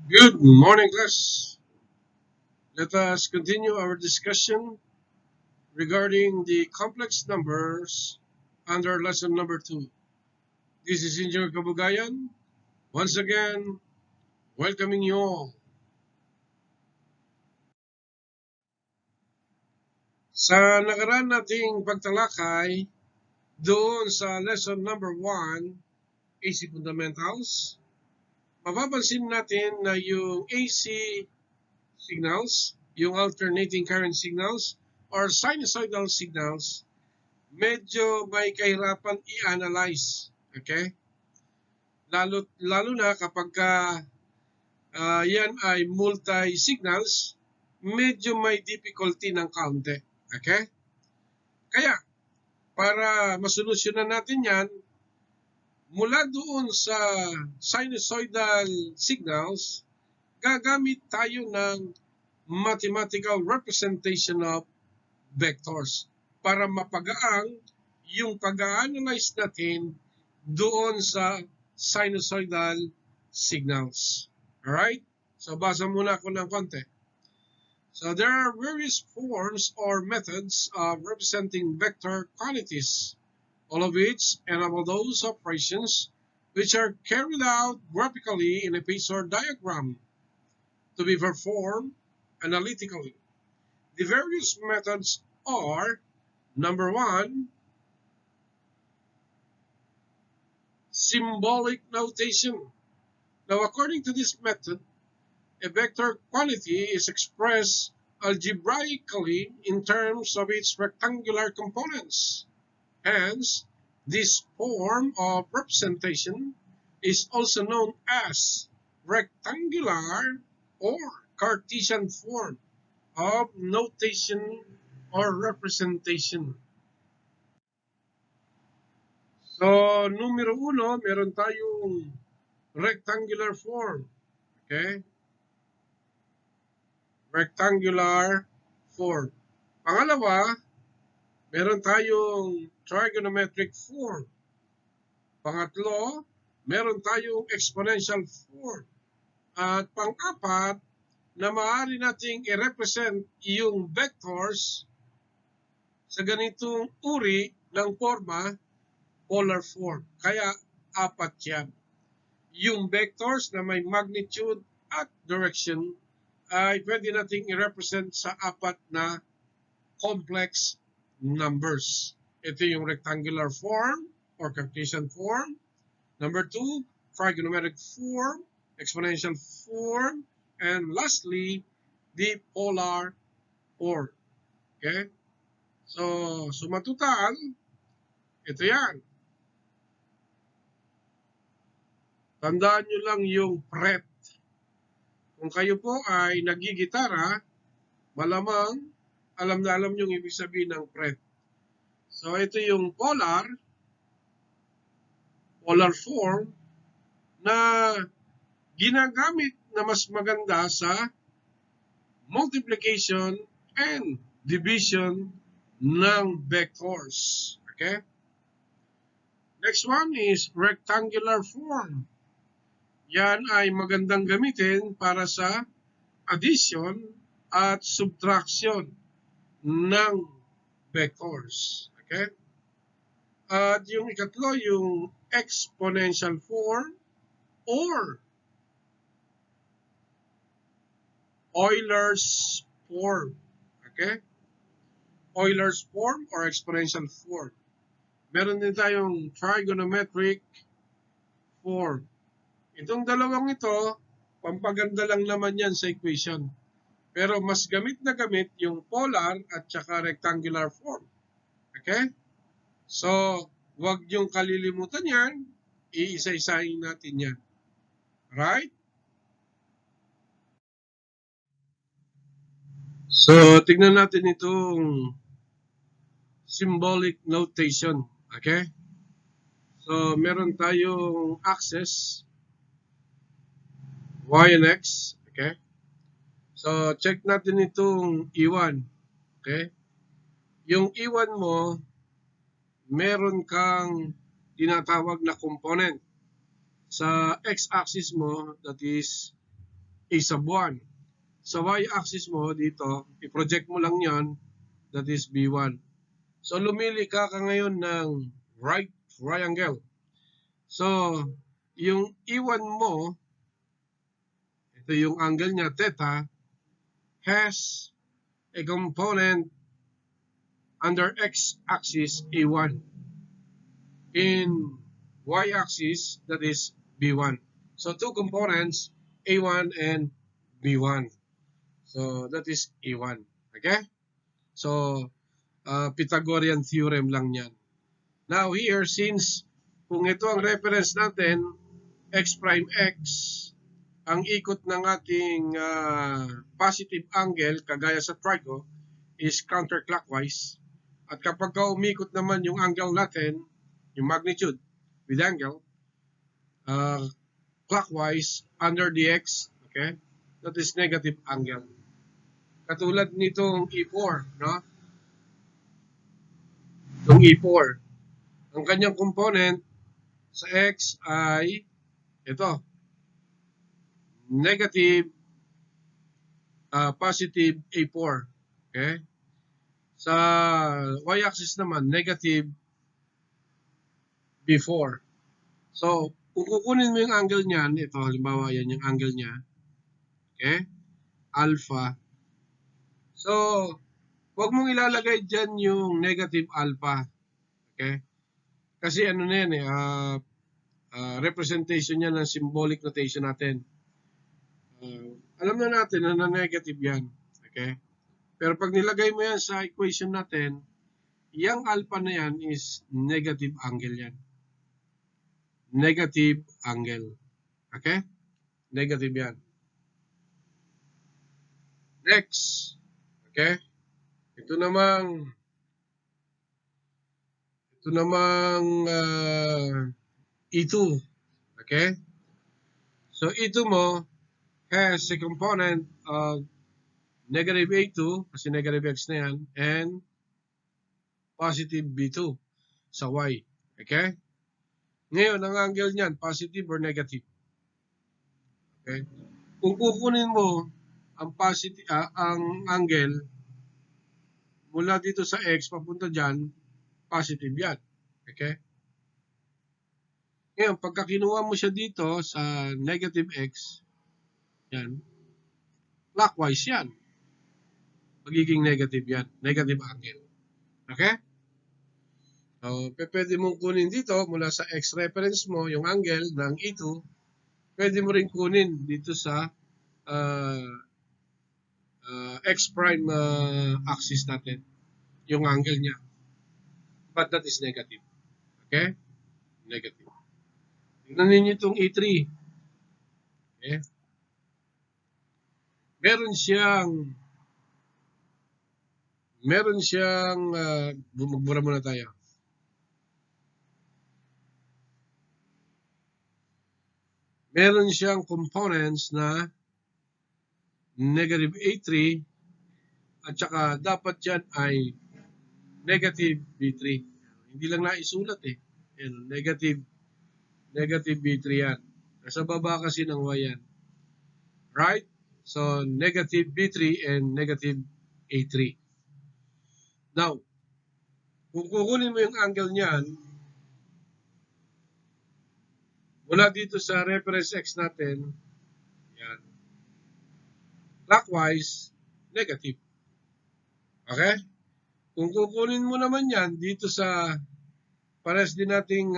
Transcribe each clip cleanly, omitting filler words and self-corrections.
Good morning, class. Let us continue our discussion regarding the complex numbers under lesson number 2. This is Engineer Kabugayan, once again, welcoming you all. Sa nakaraan nating pagtalakay doon sa lesson number 1, AC Fundamentals, mapapansin natin na yung AC signals, yung alternating current signals, or sinusoidal signals, medyo may kahirapan i-analyze. Okay? Lalo na kapag yan ay multi-signals, medyo may difficulty ng kaunti. Okay? Kaya, para masolusyonan natin yan, mula doon sa sinusoidal signals, gagamit tayo ng mathematical representation of vectors para mapagaang yung pag-analyze natin doon sa sinusoidal signals. Alright? So, basa muna ako ng konti. So, there are various forms or methods of representing vector quantities, all of which enable those operations which are carried out graphically in a phasor diagram to be performed analytically. The various methods are, number 1, symbolic notation. Now, according to this method, a vector quantity is expressed algebraically in terms of its rectangular components. Hence, this form of representation is also known as rectangular or Cartesian form of notation or representation. So, numero 1, meron tayong rectangular form. Okay? Rectangular form. Pangalawa, meron tayong trigonometric form. Pangatlo, meron tayong exponential form. At pang-apat, na maaari nating i-represent yung vectors sa ganitong uri ng forma, polar form. Kaya, apat yan. Yung vectors na may magnitude at direction ay pwede nating i-represent sa apat na complex numbers. Ito yung rectangular form or Cartesian form. Number 2, trigonometric form, exponential form, and lastly, the polar form. Okay? So, sumatotal, ito yan. Tandaan nyo lang yung P.R.E.T. Kung kayo po ay nagigitara, malamang alam na alam nyo yung ibig sabihin ng P.R.E.T. So, ito yung polar form na ginagamit na mas maganda sa multiplication and division ng vectors. Okay? Next one is rectangular form. Yan ay magandang gamitin para sa addition at subtraction ng vectors. Okay? At yung ikatlo, yung exponential form or Euler's form. Okay? Euler's form or exponential form. Meron din tayong trigonometric form. Itong dalawang ito, pampaganda lang naman yan sa equation. Pero mas gamit na gamit yung polar at saka rectangular form. Okay? So, huwag niyong kalilimutan yan. Iisa-isahin natin yan. Right? So, tignan natin itong symbolic notation. Okay? So, meron tayong axis, y and x. Okay? So, check natin itong E1. Okay? Yung E1 mo, meron kang tinatawag na component. Sa x-axis mo, that is A sub 1. Sa y-axis mo dito, i-project mo lang yan, that is B1. So, lumili ka ngayon ng right triangle. So, yung E1 mo, ito yung angle niya, theta, has a component under x-axis A1. In y-axis, that is B1. So, two components, A1 and B1. So, that is A1. Okay? So, Pythagorean theorem lang yan. Now here, since kung ito ang reference natin, x prime x, ang ikot ng ating positive angle, kagaya sa trigo, is counterclockwise. At kapag umikot naman yung angle natin, yung magnitude with angle, clockwise under the x, okay, that is negative angle. Katulad nitong E4, no? Itong E4, ang kanyang component sa x ay ito, negative, positive A4. Okay? Sa y-axis naman, negative B4. So, kung kukunin mo yung angle niyan, ito, halimbawa yan yung angle niya. Okay? Alpha. So, huwag mong ilalagay dyan yung negative alpha. Okay? Kasi ano na yan representation niya ng symbolic notation natin. Alam na natin na negative yan. Okay? Pero pag nilagay mo yan sa equation natin, yung alpha na yan is negative angle yan. Negative angle. Okay? Negative yan. Next. Okay? Ito namang E2. Okay? So E2 mo has a component of negative A2, kasi negative x na yan, and positive B2 sa y. Okay? Ngayon, ang angle niyan, positive or negative? Okay? Kung kukunin mo ang positive, ang angle mula dito sa x papunta dyan, positive yan. Okay? Ngayon, pagka kinuha mo siya dito sa negative x, yan, clockwise yan. Magiging negative yan. Negative angle. Okay? So, pwede mong kunin dito mula sa x reference mo, yung angle ng E2, pwede mo rin kunin dito sa x prime axis natin, yung angle niya. But that is negative. Okay? Negative. Tignan ninyo itong E3. Okay? Meron siyang bumura muna tayo. Meron siyang components na negative A3 at saka dapat yan ay negative B3. Hindi lang naisulat eh. Yan, negative B3 yan. Nasa baba kasi ng y yan. Right? So, negative B3 and negative A3. Now, kung kukunin mo yung angle niyan, mula dito sa reference x natin, yan, clockwise, negative. Okay? Kung kukunin mo naman yan dito sa pares din nating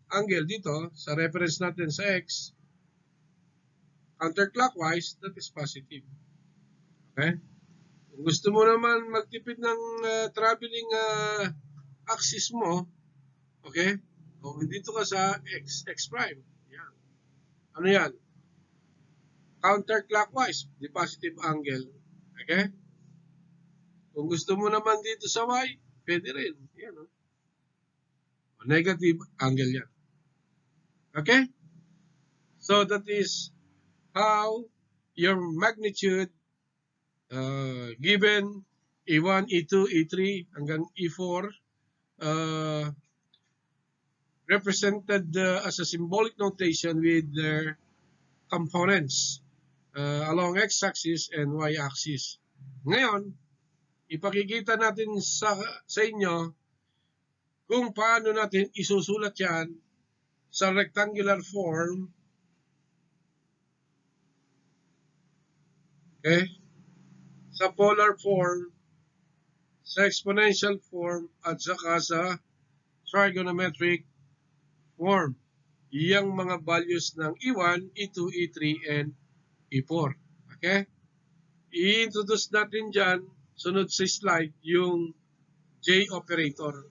angle dito sa reference natin sa x, counterclockwise, that is positive. Okay? Kung gusto mo naman magtipid ng traveling axis mo, okay? O dito ka sa x prime. Yan. Ano yan? Counterclockwise, the positive angle. Okay? Kung gusto mo naman dito sa y, pwede rin. Yan, no? Negative angle yan. Okay? So that is how your magnitude given E1, E2, E3 hanggang E4 represented as a symbolic notation with their components. along x-axis and y-axis. Ngayon, ipakikita natin sa inyo kung paano natin isusulat yan sa rectangular form, okay, sa polar form, sa exponential form, at saka sa trigonometric form. Yang mga values ng E1, E2, E3, and E4. Okay? I-introduce natin dyan, sunod sa slide, yung J operator.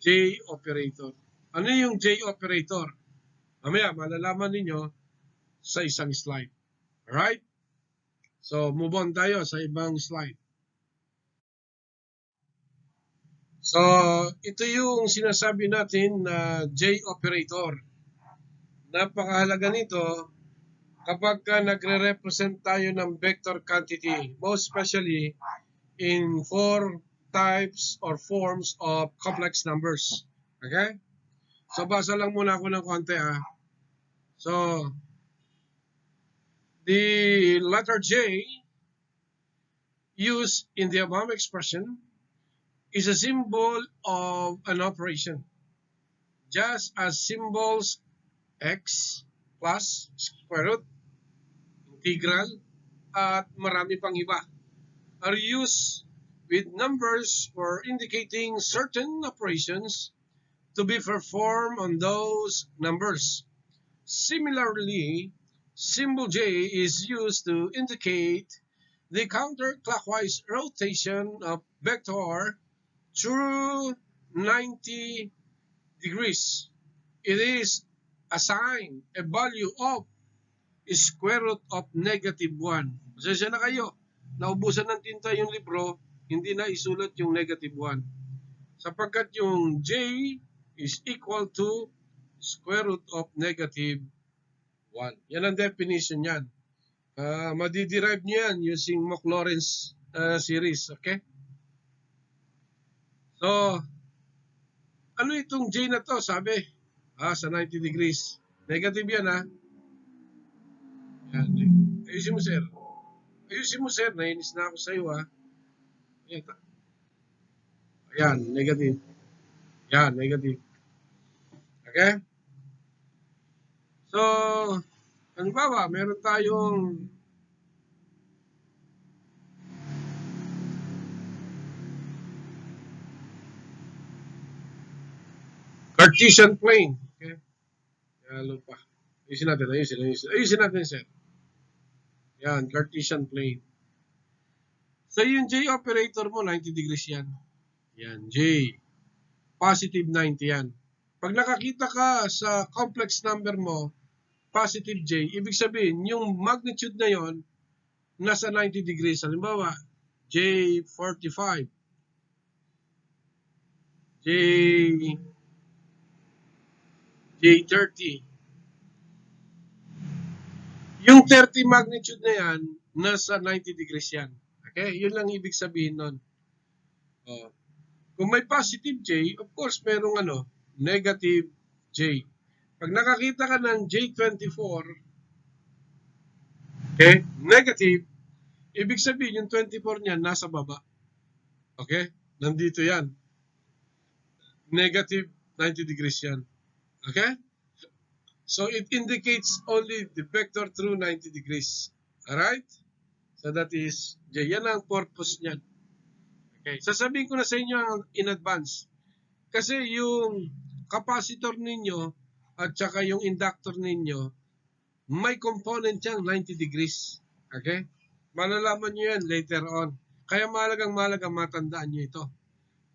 J operator. Ano yung J operator? Mamaya, malalaman ninyo sa isang slide. Alright? So, move on tayo sa ibang slide. So, ito yung sinasabi natin na J operator. Napakahalaga nito kapag nagre-represent tayo ng vector quantity, most especially in four types or forms of complex numbers. Okay? So, basa lang muna ako ng konti So, the letter J used in the above expression is a symbol of an operation, just as symbols x plus, square root, integral, at marami pang iba are used with numbers for indicating certain operations to be performed on those numbers. Similarly, symbol J is used to indicate the counterclockwise rotation of vector through 90 degrees. It is assigned a value of square root of -1. Pasensya na kayo, naubusan ng tinta yung libro, hindi na isulat yung -1. Sapagkat yung J is equal to square root of -1. Yan ang definition yan. Madiderive nyo yan using Maclaurin's series. Okay? So, ano itong J na to? Sabi, sa 90 degrees. Negative yan Yan. Ayusin mo, sir. Ayusin mo, sir. Nainis na ako sa iyo Ayan, negative. Yan, negative. Okay? So, halimbawa, meron tayong Cartesian plane. Okay? Halo pa. Ayusin natin, sir. Yan, Cartesian plane. So, yung J operator mo, 90 degrees yan. Yan, J. Positive 90 yan. Pag nakakita ka sa complex number mo, positive J, ibig sabihin, yung magnitude na yon nasa 90 degrees. Halimbawa, J45, J30. Yung 30 magnitude na yan, nasa 90 degrees yan. Okay? Yun lang ibig sabihin nun. Kung may positive J, of course, merong negative J. Pag nakakita ka ng J24, okay, negative, ibig sabihin yung 24 niyan nasa baba. Okay? Nandito yan. Negative 90 degrees yan. Okay? So it indicates only the vector through 90 degrees. Alright? So that is J. Yan ang purpose niyan. Okay. Sasabihin ko na sa inyo in advance. Kasi yung capacitor ninyo at saka yung inductor ninyo, may component yang 90 degrees. Okay? Malalaman nyo yan later on. Kaya mahalagang matandaan nyo ito.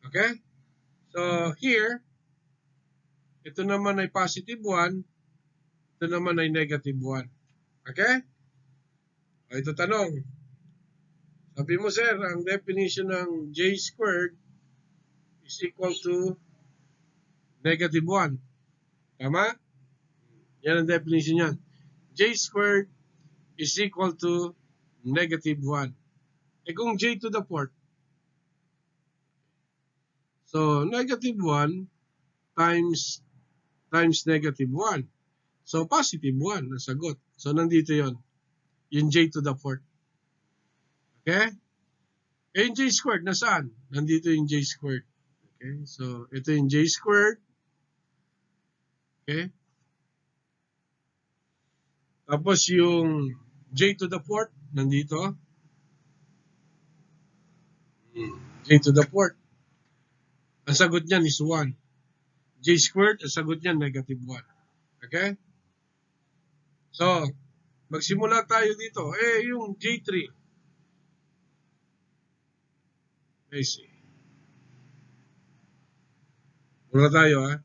Okay? So here, ito naman ay positive 1, ito naman ay negative 1. Okay? O, ito tanong. Sabi mo, sir, ang definition ng J squared is equal to negative 1. Tama? Yan ang definition niyan. J squared is equal to negative 1. Kung J to the 4th, so negative 1 times negative 1. So, positive 1 ang sagot. So, nandito yon, yung j to the 4th. Okay? Eh, yung j squared, nasaan? Nandito yung j squared. Okay? So, ito yung j squared. Okay? Tapos, yung j to the 4th, nandito. J to the 4th. Ang sagot niyan is 1. J squared, ang sagot niyan, negative 1. Okay? So, magsimula tayo dito. Eh, yung J3. I see. Muna tayo, ha?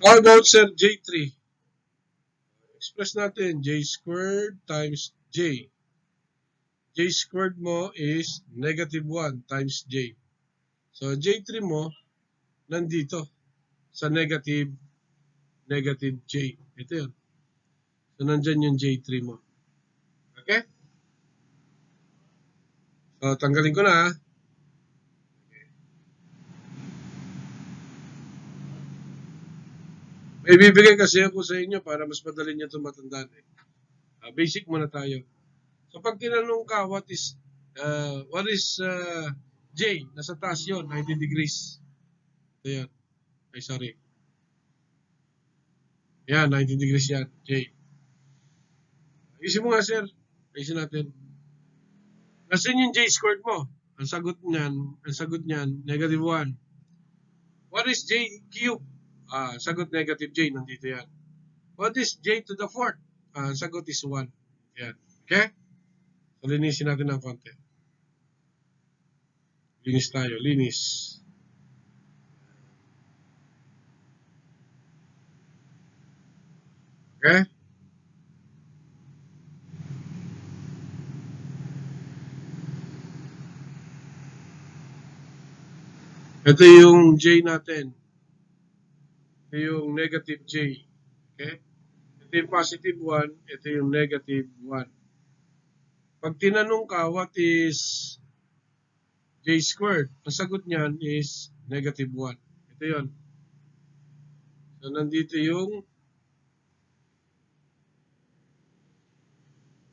How about, sir, J3? Express natin, J squared times J. J squared mo is negative 1 times J. So, J3 mo, nandito, sa negative J. Ito yun. So, nandyan yung J3 mo. Okay? So, tanggalin ko na, ha? May bibigay kasi ako sa inyo para mas madali nyo ito matandaan. Basic muna tayo. So, pag tinanong ka, what is J? Nasa taas yun, 90 degrees. Ito yan. Ay, sorry. Yan, 90 degrees yan, J. Ayusin mo nga, sir. Ayusin natin. Nasaan yung J squared mo? Ang sagot niyan, negative 1. What is J cube? Sagot negative J, nandito yan. What is J to the 4th? Sagot is 1. Yan. Okay? So, linisin natin ng konti. Linis tayo, linis. Okay? Ito yung J natin. Ito yung negative J. Okay? Ito yung positive 1. Ito yung negative 1. Pag tinanong ka, what is J squared? Ang sagot niyan is negative 1. Ito yun. So, nandito yung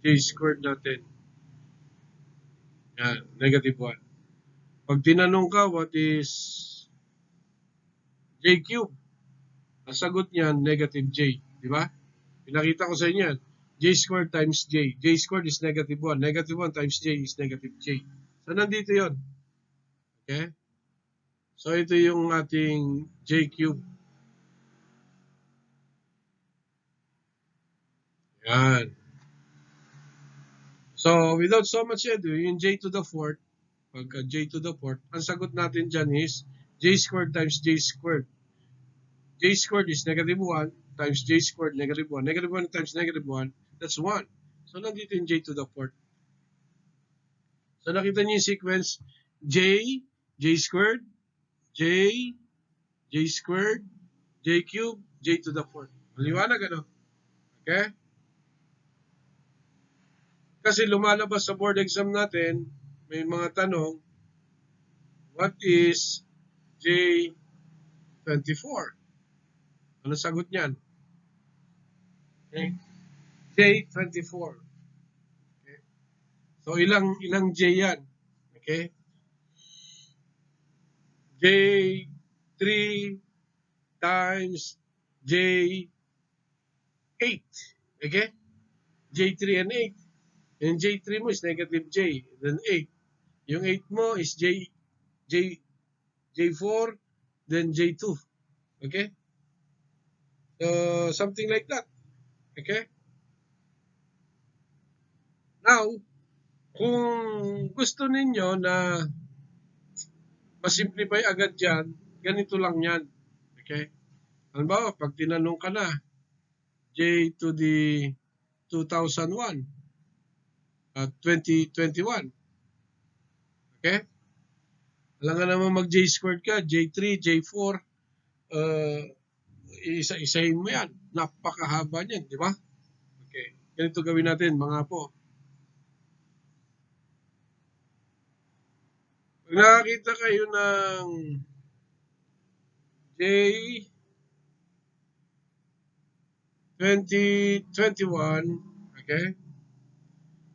J squared natin. Yan, negative 1. Pag tinanong ka, what is J cube? Ang sagot niyan, negative J. Di ba? Pinakita ko sa inyo yan. J squared times J. J squared is negative 1. Negative 1 times J is negative J. So, nandito yon. Okay? So, ito yung ating J cube. Yan. So, without so much ado, yung J to the 4th, pagka J to the 4th, ang sagot natin dyan is J squared times J squared. J squared is negative 1 times J squared, negative 1. Negative 1 times negative 1, that's 1. So, nandito yung J to the 4th. So, nakita niyo yung sequence, J squared, J squared, J cube, J to the 4th. Maliwanag, ano? Okay? Kasi lumalabas sa board exam natin, may mga tanong, what is J24? Ano sagot niyan? Okay. J24. Okay. So, ilang J yan? Okay? J3 times J8. Okay? J3 and 8. Yung J3 mo is negative J, then 8. Yung 8 mo is J4, then J2. Okay? So, something like that. Okay? Now, kung gusto ninyo na masimplify agad yan, ganito lang yan. Okay? Halimbawa, pag tinanong ka na, J to the 2001 at 2021. Okay? Alam nga naman mag-J squared ka, J3, J4, isa-isahin mo yan. Napakahaba niyan, di ba? Okay. Ganito gawin natin, mga po. Pag nakakita kayo ng J 2021, okay?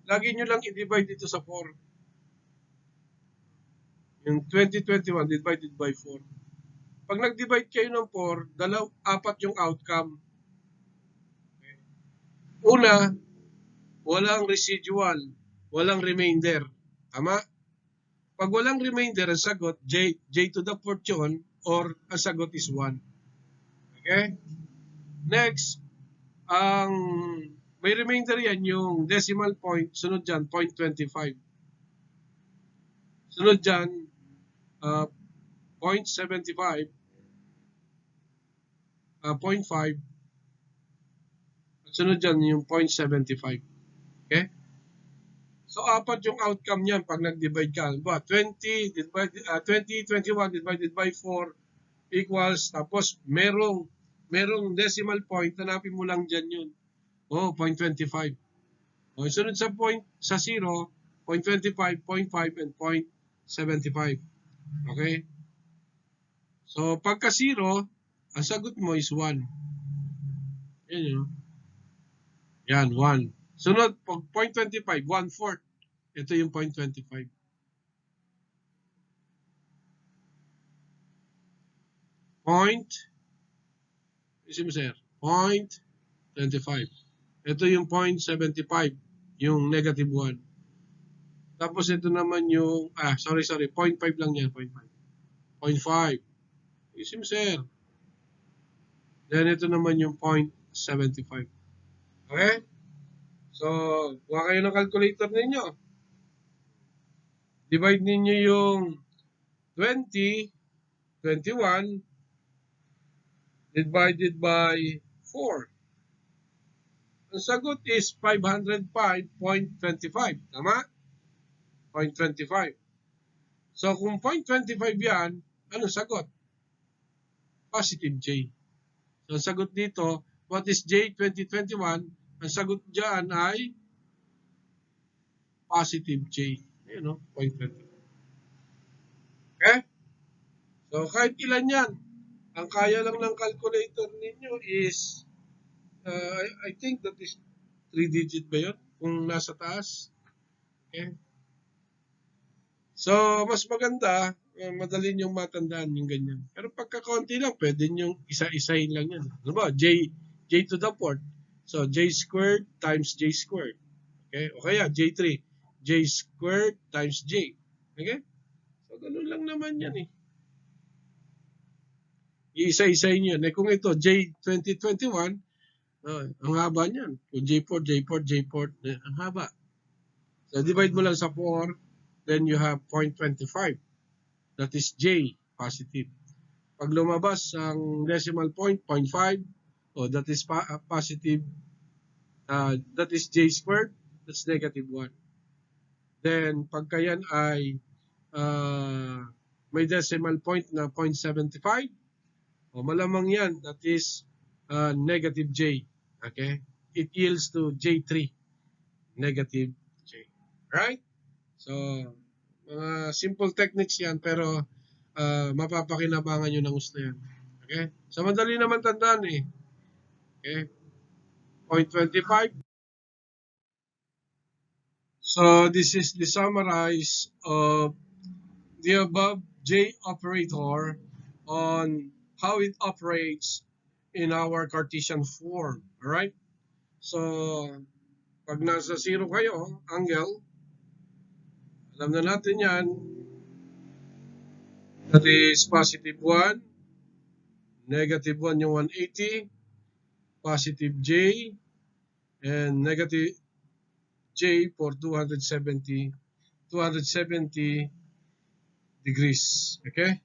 Lagi nyo lang i-divide dito sa 4. Yung 2021 divided by 4. Pag nag-divide kayo ng 4, apat yung outcome. Okay? Una, walang residual, walang remainder. Tama? Pag walang remainder, ang sagot, J to the 4th yun, or ang sagot is 1. Okay? Next, ang may remainder yan, yung decimal point, sunod dyan, 0.25. Sunod dyan, 0.75, 0.5, at sunod dyan yung 0.75. Okay? So, apat yung outcome niyan pag nag-divide ka. 2021 divided by 4 equals, tapos merong decimal point, hanapin mo lang dyan yun. 0.25. Sunod sa 0, 0.25, 0.5, and 0.75. Okay? So, pagka 0, ang sagot mo is 1. Yan yun. Yan, 1. Sunod, 0.25, 1/4. Ito yung 0.25. Isip mo, sir, 0.25. Ito yung 0.75, yung negative 1. Tapos ito naman yung, sorry, 0.5 lang yan, 0.5. 0.5. Isip mo, sir. Then ito naman yung 0.75. Okay? So, kuha kayo ng calculator ninyo. Divide ninyo yung 21 divided by 4. Ang sagot is 505.25. Tama? 0.25. So, kung 0.25 yan, anong sagot? Positive J. So, ang sagot dito, what is J 2021? Ang sagot dyan ay positive J. Ayun, no? 0.25. Okay? So, kahit ilan yan, ang kaya lang ng calculator ninyo is, I think that is 3-digit ba yun? Kung nasa taas. Okay? So, mas maganda, madali niyong matandaan yung ganyan. Pero pagka konti lang, pwede niyong isa-isahin lang yan. Ano ba? J to the 4th. So, J squared times J squared. Okay? O kaya, J3. J squared times J. Okay? So, ganun lang naman yan eh. Iisa-isahin yun. Eh, kung ito, J 2021, ang haba niyan. Kung J4, J4, J4, ang haba. So, divide mo lang sa 4, then you have 0.25. That is J, positive. Pag lumabas ang decimal point, 0.5, that is positive. That is J squared, that's negative 1. Then, pagka yan ay may decimal point na 0.75, malamang yan, that is negative J. Okay? It yields to J3, negative J. Right? So, mga simple techniques yan, pero mapapakinabangan nyo ng gusto yan. Okay? So, madali naman tandaan eh. Okay? 0.25. So, this is the summarize of the above J operator on how it operates in our Cartesian form. Alright? So, pag nasa 0 kayo, angle, alam na natin yan, that is positive 1, negative 1 yung 180, positive J, and negative J for 270 degrees. Okay?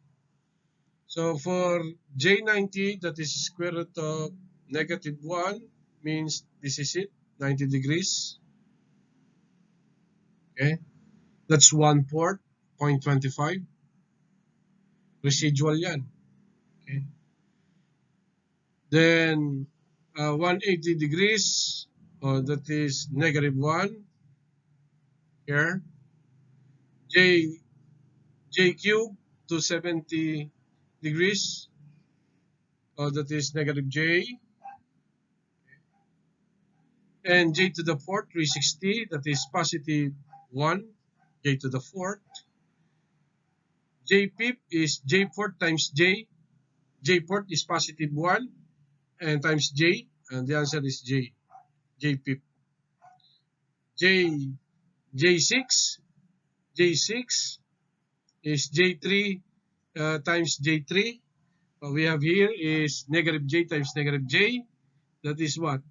So for J90, that is square root of negative 1, means this is it, 90 degrees. Okay? That's 1/4, 0.25. Residual yan. Okay? Then 180 degrees, that is negative 1 here. j cubed to 70 degrees, that is negative j, and j to the fourth 360, that is positive 1, j to the fourth. J pip is j fourth times j. J fourth is positive 1 and times j, and the answer is j. J pip. J J6 J6 is J3 times J3. What we have here is negative j times negative j. That is what?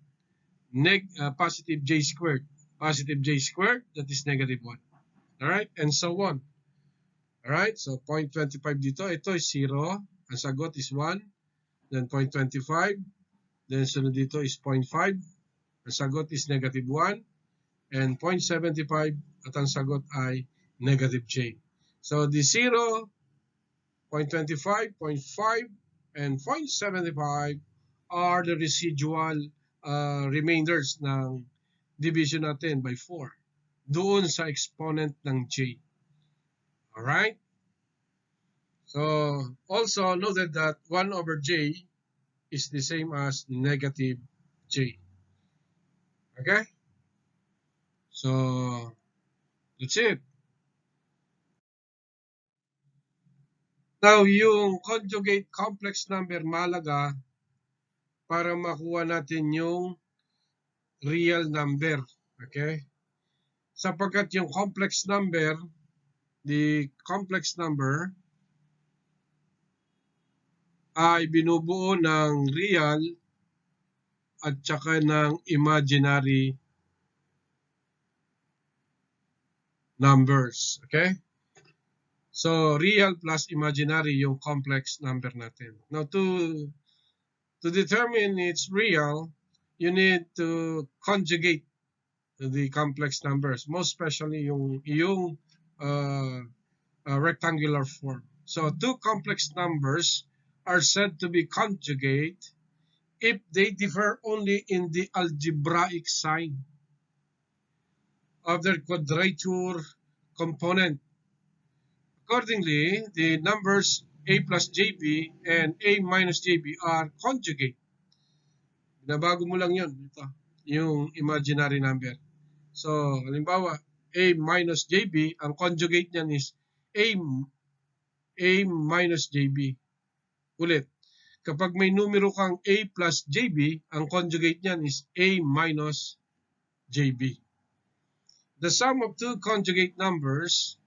Positive j squared. Positive j squared, that is negative 1. Alright? And so on. Alright? So 0.25 dito. Ito is 0. Ang sagot is 1. Then 0.25. Then sunod dito is 0.5. Ang sagot is negative 1. And 0.75. At ang sagot ay negative j. So the 0, 0.25, 0.5, and 0.75 are the residual remainders ng division natin by 4 doon sa exponent ng j. Alright? So, also noted that 1 over j is the same as negative j. Okay? So, that's it. Now, yung conjugate complex number mahalaga para makuha natin yung real number. Okay? Sapagkat yung complex number, the complex number ay binubuo ng real at saka ng imaginary numbers. Okay? So, real plus imaginary yung complex number natin. Now, to determine its real, you need to conjugate the complex numbers, most especially yung rectangular form. So, two complex numbers are said to be conjugate if they differ only in the algebraic sign of their quadrature component. Accordingly, the numbers a plus jb and a minus jb are conjugate. Nabago mo lang yun. Ito, yung imaginary number. So, halimbawa, a minus jb, ang conjugate niyan is a minus jb. Ulit, kapag may numero kang a plus jb, ang conjugate niyan is a minus jb. The sum of two conjugate numbers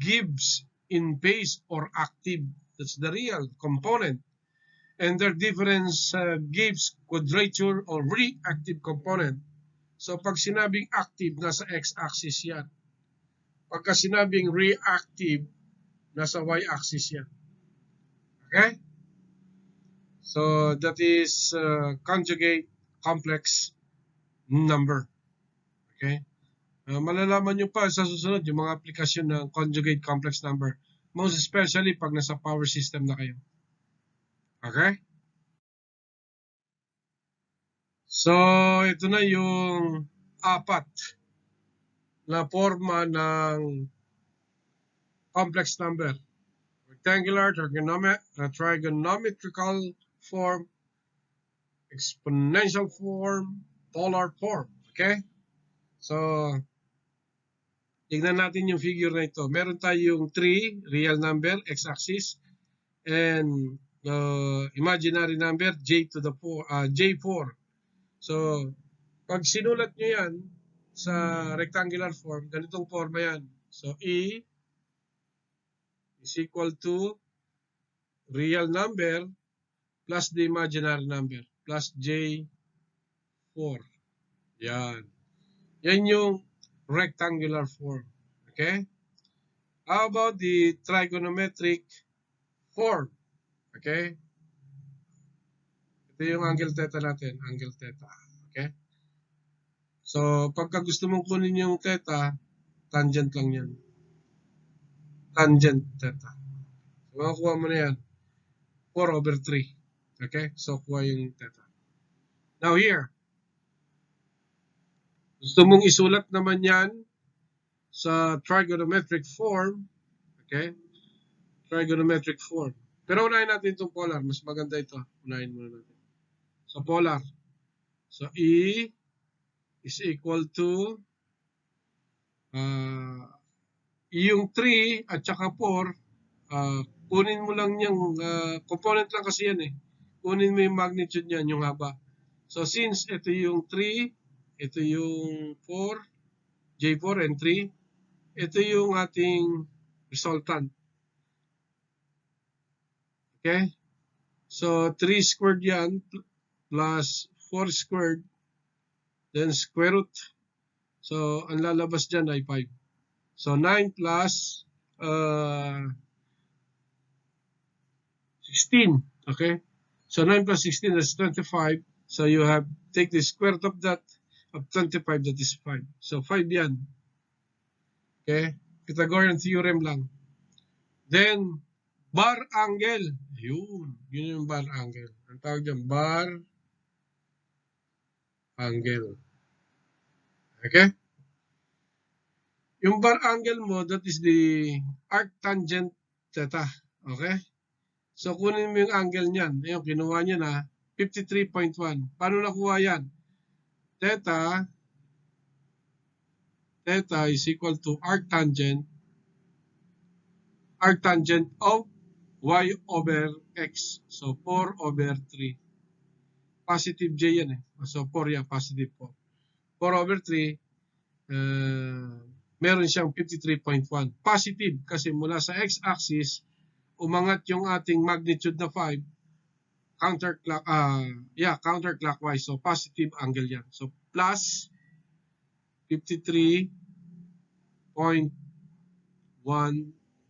gives in base or active, that's the real component, and their difference gives quadrature or reactive component. So pag sinabing active, nasa x-axis yan. Pagka sinabing reactive, nasa y-axis yan. Okay? So that is conjugate complex number. Okay? Malalaman nyo pa sa susunod yung mga aplikasyon ng conjugate complex number. Most especially pag nasa power system na kayo. Okay? So, ito na yung 4 na forma ng complex number. Rectangular, trigonometrical form, exponential form, polar form. Okay? So, tignan natin yung figure na ito. Meron tayong 3 real number, x-axis, and imaginary number, j4. So, pag sinulat nyo yan sa rectangular form, ganitong forma yan. So, E is equal to real number plus the imaginary number plus j4. Yan. Yan yung rectangular form. Okay? How about the trigonometric form? Okay? Ito yung angle theta natin. Angle theta. Okay? So, pagka gusto mong kunin yung theta, tangent lang yan. Tangent theta. So, makakuha mo na yan. 4/3. Okay? So, kuha yung theta. Now here, gusto mong isulat naman yan sa trigonometric form. Okay? trigonometric form. Pero unahin natin itong polar. Mas maganda ito. Unahin muna natin. So, polar. So, E is equal to yung 3 at saka 4, kunin mo lang yung component lang kasi yan eh. Kunin mo yung magnitude niyan, yung haba. So, since ito yung 3, ito yung 4, J4 and 3, ito yung ating resultant. Okay? So, 3 squared yan plus 4 squared, then square root. So, ang lalabas dyan ay 5. So, 9 plus 16. Okay? So, 9 plus 16 is 25. So, you have take the square root of that, of 25, that is 5. So, 5 yan. Okay? Pythagorean theorem lang. Then, bar angle. Yun yung bar angle. Ang tawag dyan, bar angle. Okay? Yung bar angle mo, that is the arctangent theta. Okay? So, kunin mo yung angle niyan. Ayun, kinuha niya na 53.1. Paano nakuha yan? Theta is equal to arctangent of y over x. So, 4 over 3. Positive j yan eh. So, 4 yan, positive 4. 4 over 3, meron siyang 53.1. Positive kasi mula sa x-axis, umangat yung ating magnitude na 5, counterclockwise. So, positive angle yan. So, plus 53.1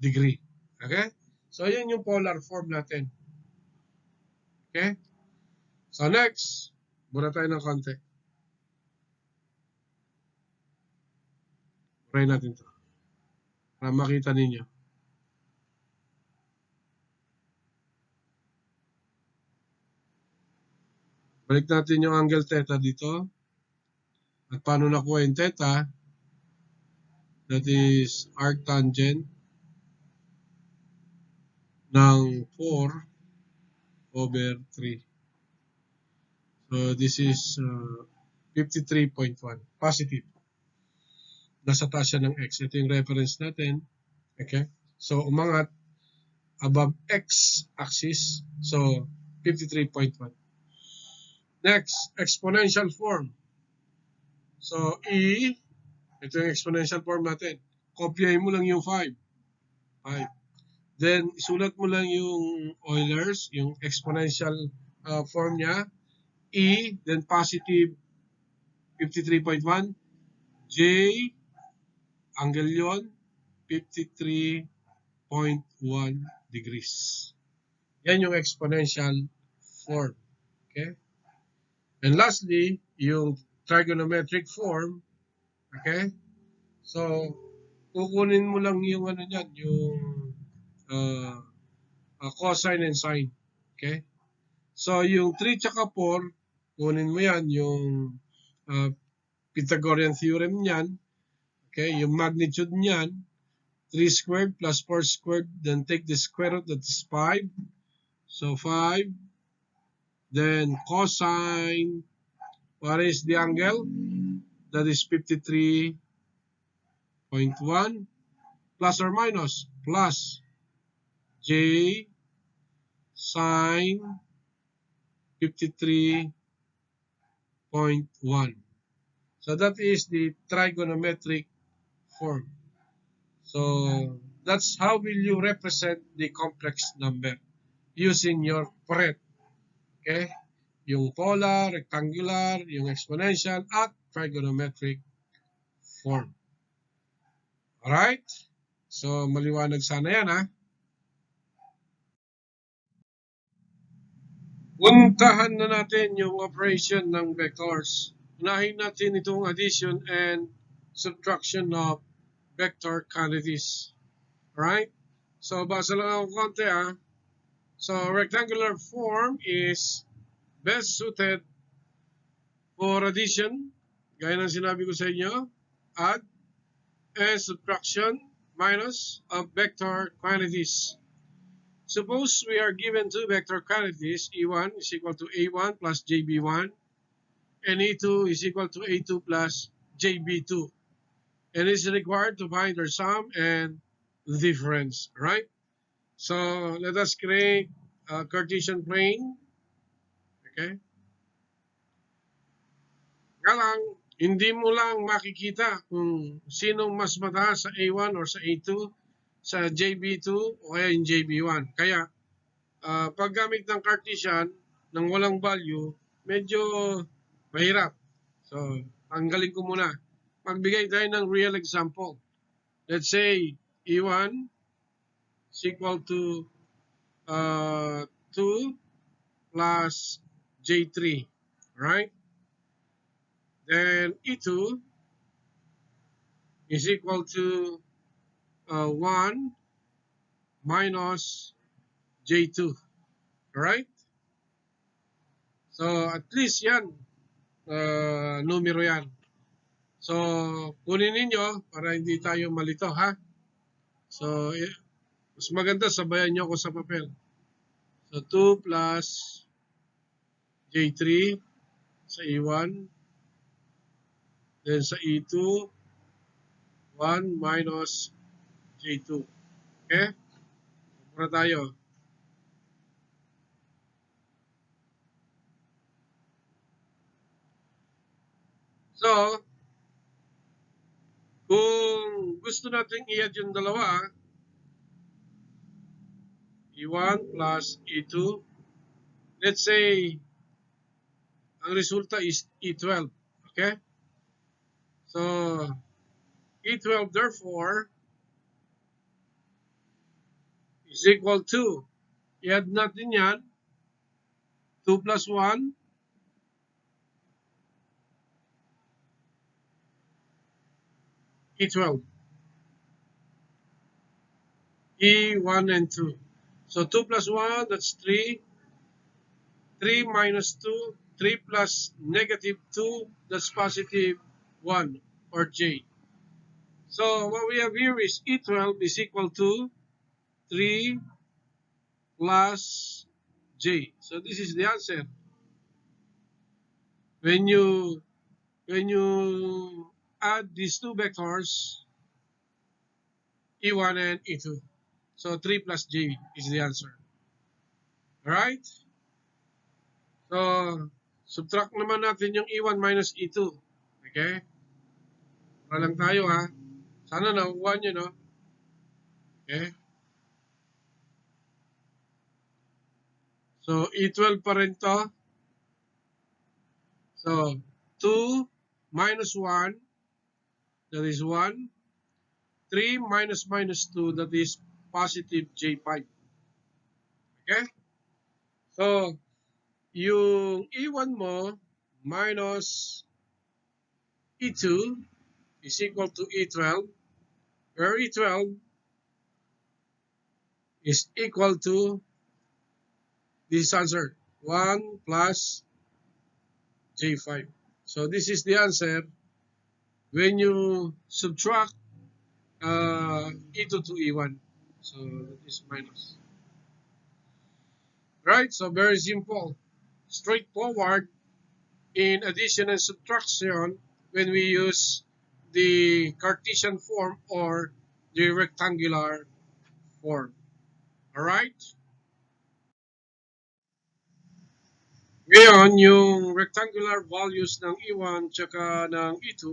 degree. Okay? So, yan yung polar form natin. Okay? So, next, muna tayo ng konti. Try natin ito. Para makita ninyo. Balik natin yung angle theta dito. At paano nakuha yung theta? That is arctangent ng 4 over 3. So, this is 53.1. Positive. Nasa taas siya ng x. Ito yung reference natin. Okay? So, umangat above x-axis. So, 53.1. Next, exponential form. So, E, ito yung exponential form natin. Kopyahin mo lang yung 5. 5. Then, isulat mo lang yung Euler's, yung exponential form niya. E, then positive 53.1. J, angle yun, 53.1 degrees. Yan yung exponential form. Okay? And lastly, yung trigonometric form. Okay? So, kukunin mo lang yung ano niyan, yung cosine and sine. Okay? So, yung 3 tsaka 4, kunin mo yan, yung Pythagorean theorem niyan. Okay? Yung magnitude niyan, 3 squared plus 4 squared, then take the square root, that's 5. So, 5. Then, cosine, what is the angle? That is 53.1 plus or minus, plus J sine 53.1. So that is the trigonometric form. So that's how will you represent the complex number using your P.R.E.T. Okay? Yung polar, rectangular, yung exponential, at trigonometric form. Alright? So maliwanag sana yan ha. Puntahan na natin yung operation ng vectors. Unahin natin itong addition and subtraction of vector quantities. Alright? So, basa lang ako konti ha. So, rectangular form is best suited for addition, gaya ng sinabi ko sa inyo, add, and subtraction, minus of vector quantities. Suppose we are given two vector quantities, E1 is equal to A1 plus JB1, and E2 is equal to A2 plus JB2. And it's required to find their sum and difference, right? So let us create a Cartesian plane, okay? Kaya lang, hindi mo lang makikita kung sinong mas mataas sa A1 or sa A2, sa JB2 o kaya yung JB1. Kaya paggamit ng Cartesian ng walang value, medyo mahirap. So, tanggalin ko muna. Magbigay tayo ng real example. Let's say E1 is equal to 2 plus J3, right? Then E2 is equal to 1 minus J2, right? So, at least yan, numero yan. So, kunin ninyo para hindi tayo malito, ha? So, mas maganda sabayan nyo ako sa papel. So, 2 plus J3 sa E1. Then sa E2, 1 minus J2. Okay? Muna tayo. So, kung gusto natin i-add yung dalawa, E1 plus E2, let's say, ang resulta is E12. Okay? So, E12 therefore is equal to, i-add natin yan, 2 plus 1, E12. E1 and 2. So 2 plus 1, that's 3. 3 minus 2, 3 plus negative 2, that's positive 1, or J. So what we have here is E12 is equal to 3 plus J. So this is the answer. When you add these two vectors, E1 and E2. So 3 plus J is the answer. Alright? So, subtract naman natin yung E1 minus E2. Okay? Para lang tayo, ha. Sana nakukuha nyo, no? Okay? So, E12 pa rin to. So, 2 minus 1, that is 1. 3 minus minus 2, that is positive J5. Okay? So, yung E1 mo minus E2 is equal to E12, where E12 is equal to this answer, 1 plus J5. So this is the answer when you subtract E2 to E1. So that is minus. Right? So very simple. Straightforward in addition and subtraction when we use the Cartesian form or the rectangular form. Alright? Ngayon, yung rectangular values ng E1 tsaka ng E2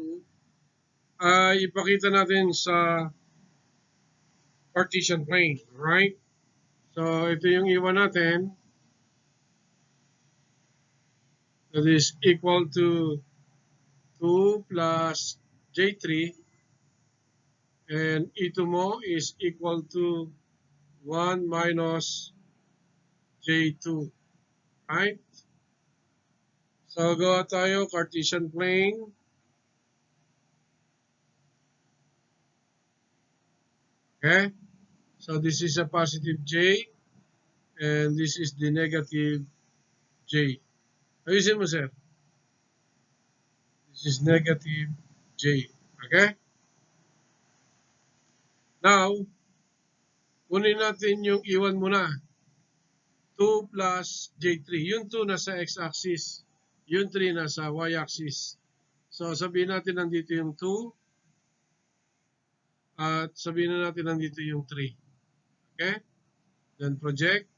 ay ipakita natin sa Cartesian plane, right? So, ito yung E1 natin. That is equal to 2 plus J3. And E2 mo is equal to 1 minus J2, right? So, gawa tayo Cartesian plane. Okay? So, this is a positive J. And this is the negative J. Ayusin mo, sir. This is negative J. Okay? Now, Kunin natin yung E1 muna. 2 plus J3. Yung 2 nasa x-axis. Yung 3 nasa y-axis. So, sabihin natin nandito yung 2. At sabihin na natin nandito yung 3. Okay? Then project.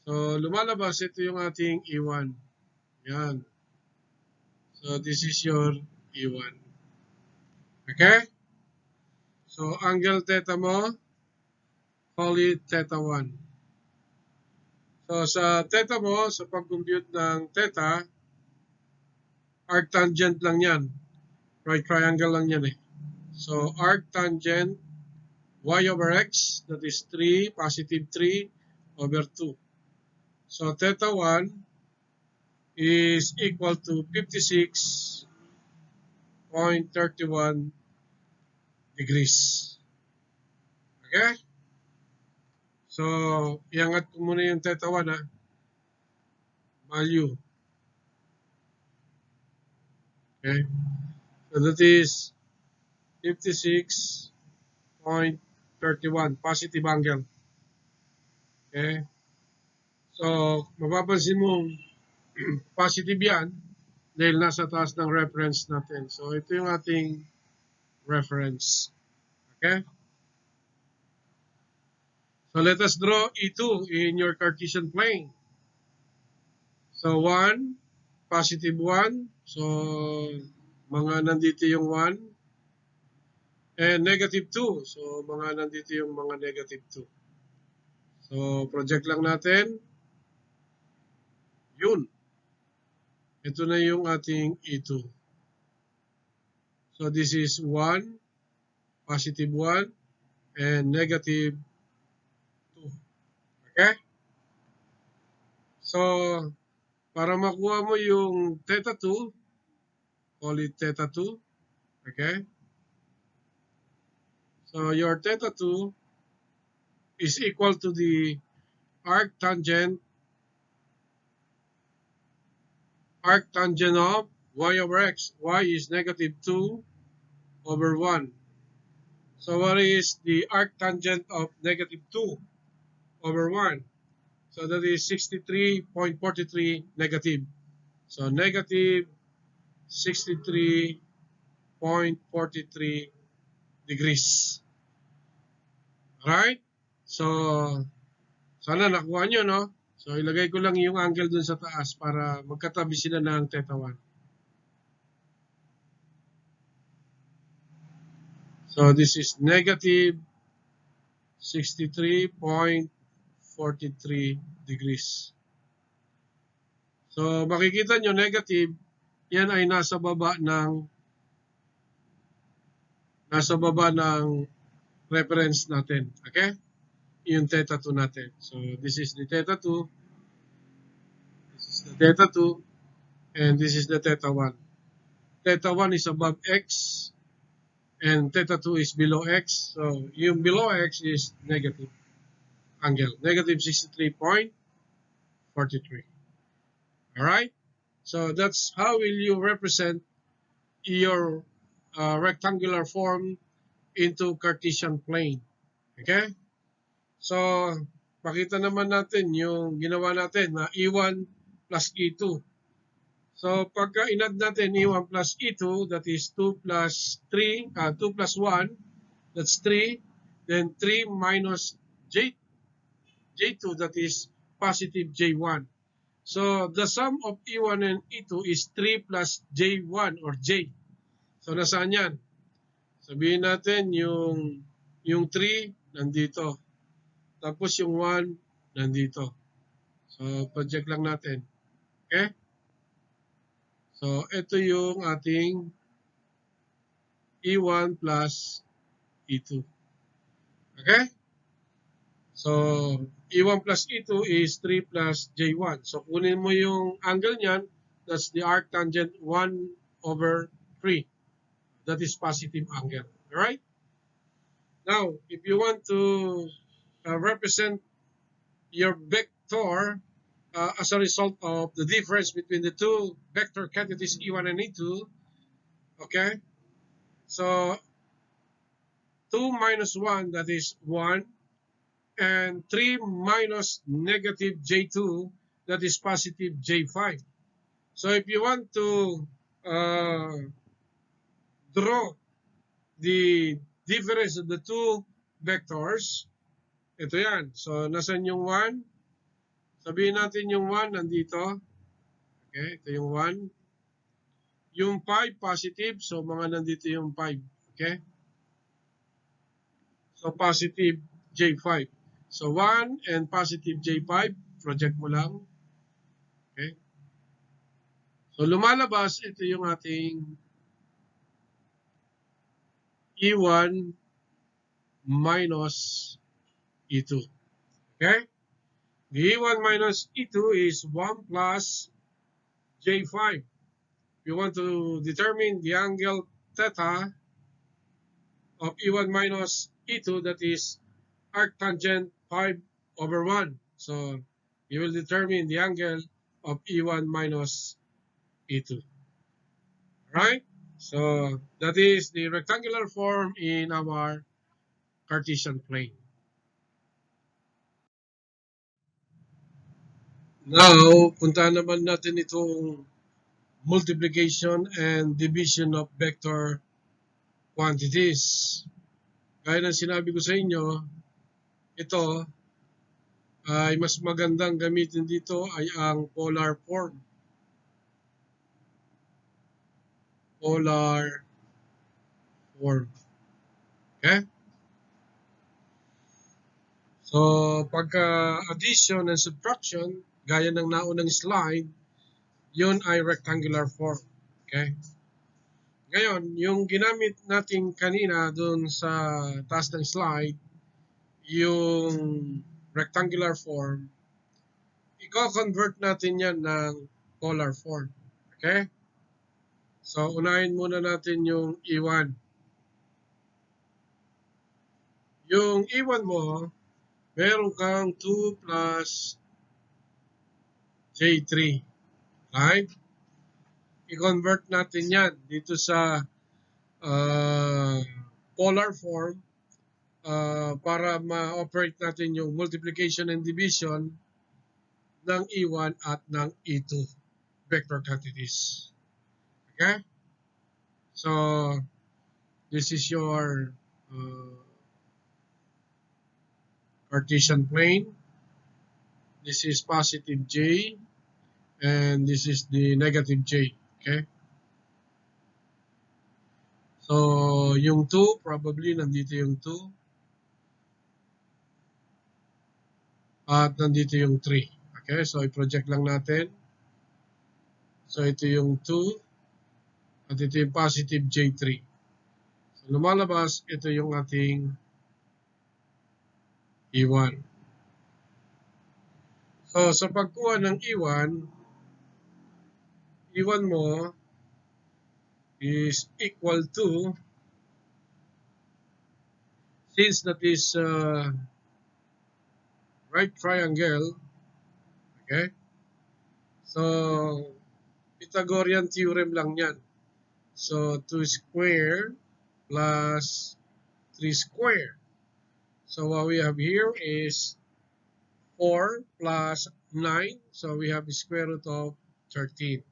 So, lumalabas. Ito yung ating E1. Yan. So, this is your E1. Okay? So, angle theta mo, call it theta 1. So, sa theta mo, sa pag-compute ng theta, arctangent lang yan. Right triangle lang yan eh. So, arctangent y over x, that is 3, positive 3 over 2. So, theta 1 is equal to 56.31 degrees. Okay? So, iangat ko muna yung theta 1 ha. Value. Okay? So, that is 56.31 positive angle. Okay? So, mapapansin mo positive yan dahil nasa taas ng reference natin. So, ito yung ating reference. Okay? So, let us draw E2 in your Cartesian plane. So, 1, positive 1. So, mga nandito yung 1. And negative 2. So, mga nandito yung mga negative 2. So, project lang natin. Yun. Ito na yung ating E2. So, this is 1, positive 1, and negative 2. Okay? So, para makuha mo yung theta 2, call it theta 2. Okay? So, your theta 2 is equal to the arctangent of y over x. Y is negative 2 over 1. So, what is the arctangent of negative 2 over 1? So, that is 63.43 negative. So, negative 63.43 degrees. Alright? So, sana nakuha nyo, no? So, ilagay ko lang yung angle dun sa taas para magkatabi sila ng theta 1. So, this is negative 63.43 degrees. So, makikita nyo negative, yan ay nasa baba ng reference natin. Okay? Yung theta 2 natin. So, this is the theta 2. This is the theta 2. And this is the theta 1. Theta 1 is above x. And theta 2 is below x. So, yung below x is negative angle. Negative 63.43. Alright? So, that's how will you represent your rectangular form into Cartesian plane. Okay? So, pakita naman natin yung ginawa natin na E1 plus E2. So, pagka inad natin E1 plus E2, that is 2 plus 3, 2 plus 1, that's 3. Then 3 minus J2, that is positive J1. So, the sum of E1 and E2 is 3 plus J1 or J. So, nasaan yan? Sabihin natin yung 3 nandito. Tapos yung 1 nandito. So, project lang natin. Okay? So, ito yung ating E1 plus E2. Okay? So, E1 plus E2 is 3 plus J1. So, kunin mo yung angle niyan. That's the arctangent 1 over 3. That is positive angle. Alright? Now, if you want to represent your vector as a result of the difference between the two vector quantities E1 and E2, okay? So, 2 minus 1, that is 1, and 3 minus negative j2, that is positive j5. So if you want to draw the difference of the two vectors, ito yan. So nasan yung 1? Sabihin natin yung 1 nandito. Okay, ito yung 1. Yung 5 positive, so mga nandito yung 5. Okay? So positive j5. So 1 and positive j5, project mo lang. Okay? So lumalabas, ito yung ating E1 minus E2. Okay? The E1 minus E2 is 1 plus j5. If you want to determine the angle theta of E1 minus E2, that is arctangent 5/1. So you will determine the angle of E1 minus E2. Right? So that is the rectangular form in our Cartesian plane. Now, puntahan naman natin itong multiplication and division of vector quantities. Gaya ng sinabi ko sa inyo, ito ay mas magandang gamitin dito ay ang polar form. Polar form. Okay? So, pagka addition and subtraction, gaya ng naunang slide, yun ay rectangular form. Okay? Ngayon, yung ginamit natin kanina dun sa taas ng slide, yung rectangular form, i-convert natin yan ng polar form. Okay? So, unahin muna natin yung E1. Yung E1 mo, meron kang 2 plus J3. Right? I-convert natin yan dito sa polar form para ma-operate natin yung multiplication and division ng E1 at ng E2 vector quantities. Okay? So, this is your Cartesian plane. This is positive J, and this is the negative J. Okay? So, yung 2, probably nandito yung 2. At nandito yung 3. Okay? So, i-project lang natin. So, ito yung 2. At ito yung positive J3. So, lumalabas, ito yung ating E1. So, sa pagkuha ng E1 mo is equal to, since that is right triangle, okay? So, Pythagorean theorem lang yan. So, 2 square plus 3 square. So, what we have here is 4 plus 9. So, we have the square root of 13.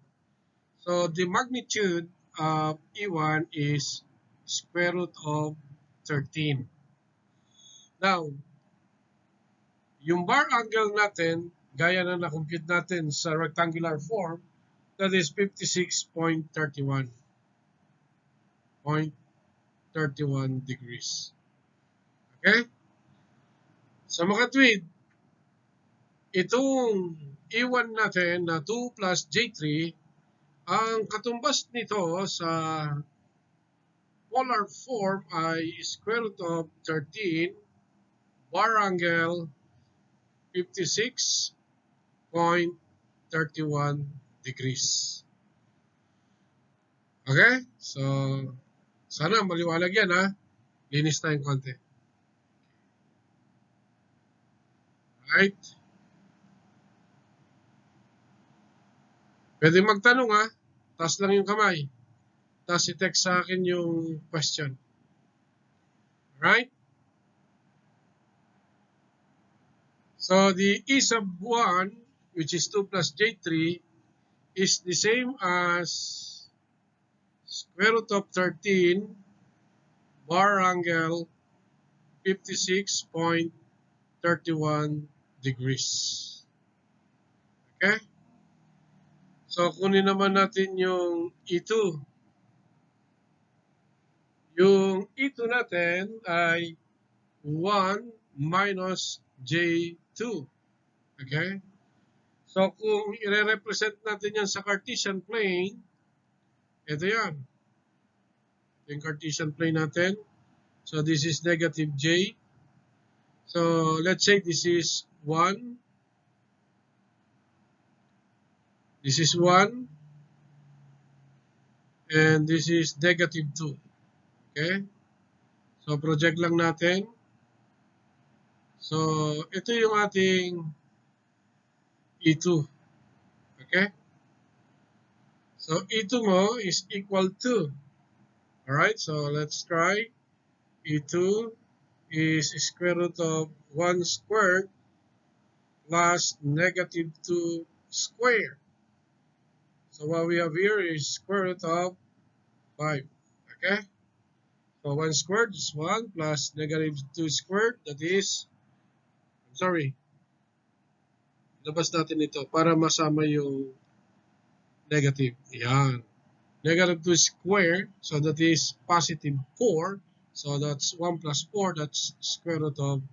So, the magnitude of E1 is square root of 13. Now, yung bar angle natin, gaya na na-compute natin sa rectangular form, that is 56.31. 31 degrees. Okay? Sa mga tweed, itong E1 natin na 2 plus J3, ang katumbas nito sa polar form ay square root of 13, bar angle 56.31 degrees. Okay? So, sana maliwanag yan ha. Linis tayong konti. Right? Pwede magtanong ha. Taas lang yung kamay. Tapos i-text sa akin yung question. right? So the E sub 1, which is 2 plus J3, is the same as square root of 13 bar angle 56.31 degrees. Okay? So kunin naman natin yung E2. Yung E2 natin ay 1 minus J2. Okay? So kung i-represent natin yan sa Cartesian plane, ito yan. Yung Cartesian plane natin. So this is negative J. So let's say this is 1. This is 1. And this is negative 2. Okay? So project lang natin. So ito yung ating E2. Okay? So E2 mo is equal to. Alright, so let's try. E2 is square root of 1 squared plus negative 2 squared. So what we have here is square root of 5. Okay? So 1 squared is 1 plus negative 2 squared. That is, sorry, labas natin ito para masama yung negative. Yan. Negative 2 squared. So that is positive 4. So that's 1 plus 4. That's square root of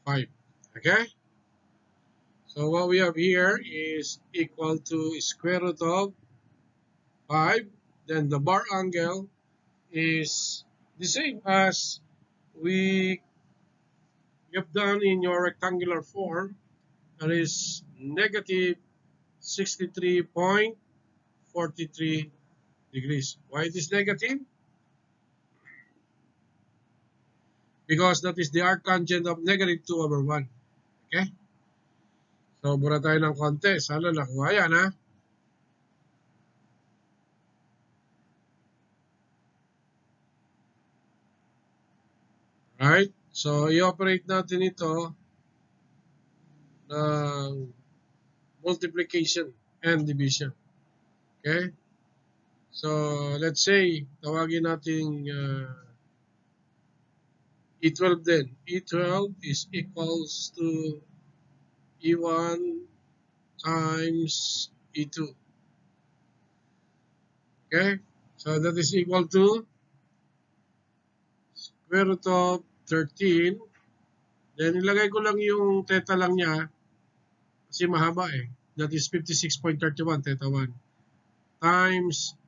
5. Okay? So what we have here is equal to square root of 5. Then the bar angle is the same as we have done in your rectangular form. That is negative 63.43 degrees. Why it is negative? Because that is the arctangent of negative 2 over 1. Okay? So, mura tayo ng konti. Sana nakuha yan, ha? Right? So, i-operate natin ito ng multiplication and division. Okay? So, let's say, tawagin natin E12 din. E12 is equals to E1 times E2. Okay? So, that is equal to square root of 13. Then, ilagay ko lang yung theta lang niya kasi mahaba eh. That is 56.31 theta 1 times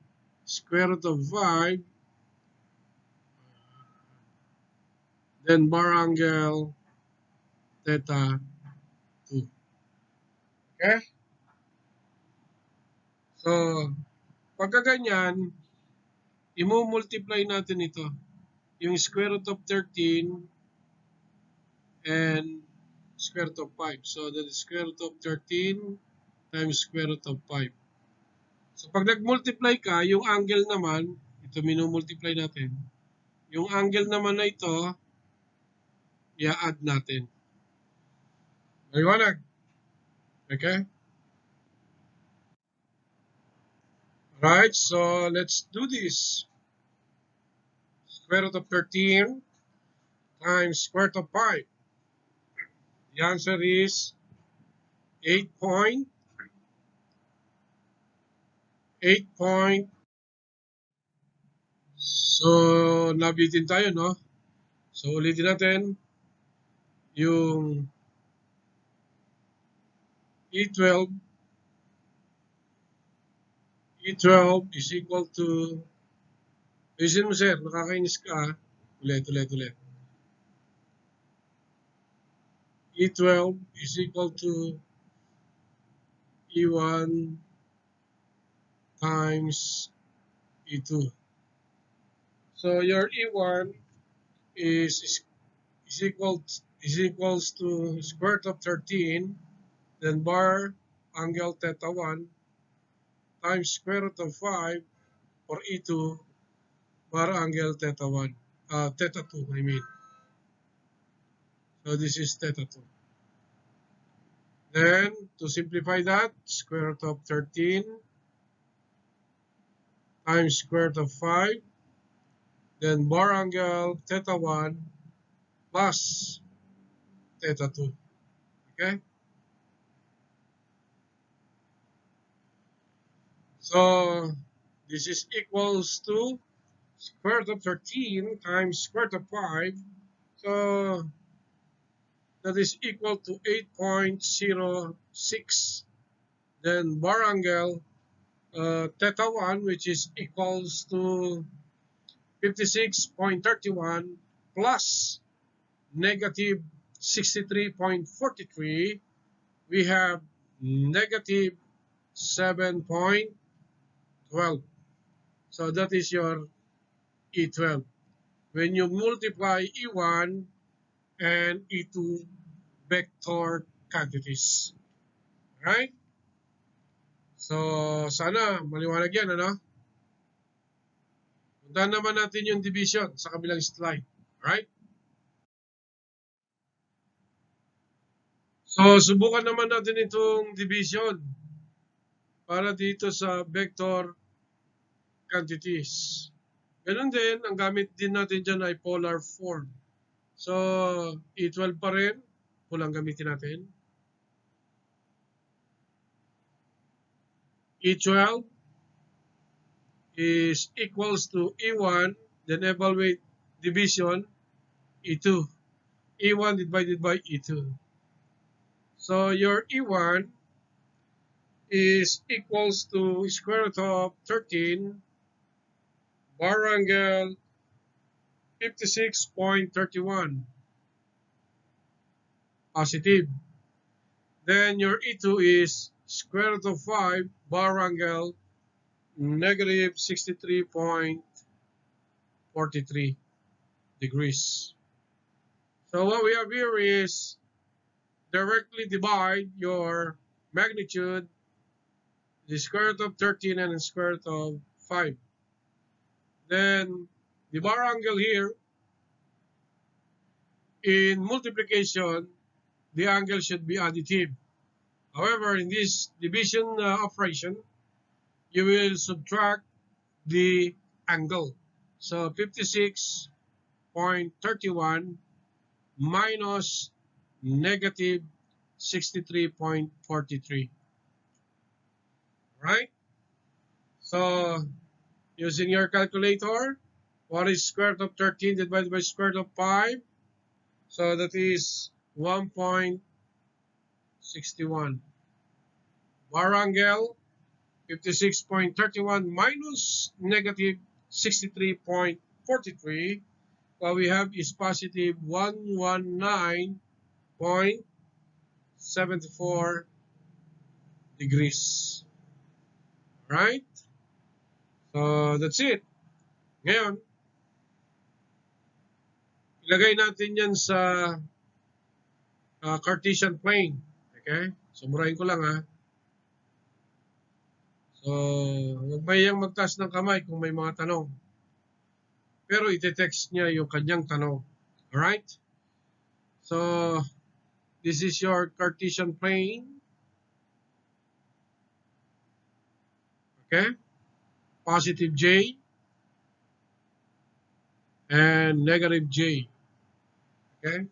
square root of 5, then bar angle theta 2. Okay? So, pagka ganyan, i-multiply natin ito. Yung square root of 13 and square root of 5. So, that is square root of 13 times square root of 5. So, pag nag-multiply ka, yung angle naman, ito minumultiply natin. Yung angle naman na ito, i-add natin. Maliwanag? Okay? Alright, so let's do this. Square root of 13 times square root of 5. The answer is 8.8. So, nabitin tayo, no? So, ulitin natin yung E12 is equal to, ayusin mo sir, nakakainis ka. Ulit. E12 is equal to E1 times E2. So your E1 is equals to square root of 13, then bar angle theta 1 times square root of 5 for E2 bar angle theta 1. theta 2, I mean. So this is theta 2. Then, to simplify that, square root of 13 times square root of 5, then bar angle theta 1 plus theta 2. Okay? So, this is equals to square root of 13 times square root of 5. So, that is equal to 8.06. Then bar angle theta 1, which is equals to 56.31 plus negative 63.43, we have negative 7.12. So that is your E12. When you multiply E1 and E2 vector quantities. Right? So sana maliwanag yan, ano? Puntahan naman natin yung division sa kabilang slide. Right? So subukan naman natin itong division para dito sa vector quantities. Ganun din, ang gamit din natin dyan ay polar form. So, E12 pa rin, pulang gamitin natin. E12 is equals to E1, then evaluate division, E2. E1 divided by E2. So, your E1 is equals to square root of 13 bar angle 56.31 positive. Then your E2 is square root of 5 bar angle negative 63.43 degrees. So what we have here is directly divide your magnitude, the square root of 13 and the square root of 5. Then the bar angle here, in multiplication, the angle should be additive. However, in this division operation, you will subtract the angle. So 56.31 minus negative 63.43. Right? So using your calculator, what is square root of 13 divided by square root of 5? So that is 1.61. Bar angle 56.31 minus negative 63.43. What we have is positive 119.74 degrees. Right? So that's it. Ngayon, ilagay natin yan sa Cartesian plane. Okay? Sumurahin ko lang, ha. So, huwag mayang magtaas ng kamay kung may mga tanong. Pero ite-text niya yung kanyang tanong. Alright? So, this is your Cartesian plane. Okay? Positive J and negative J. Okay?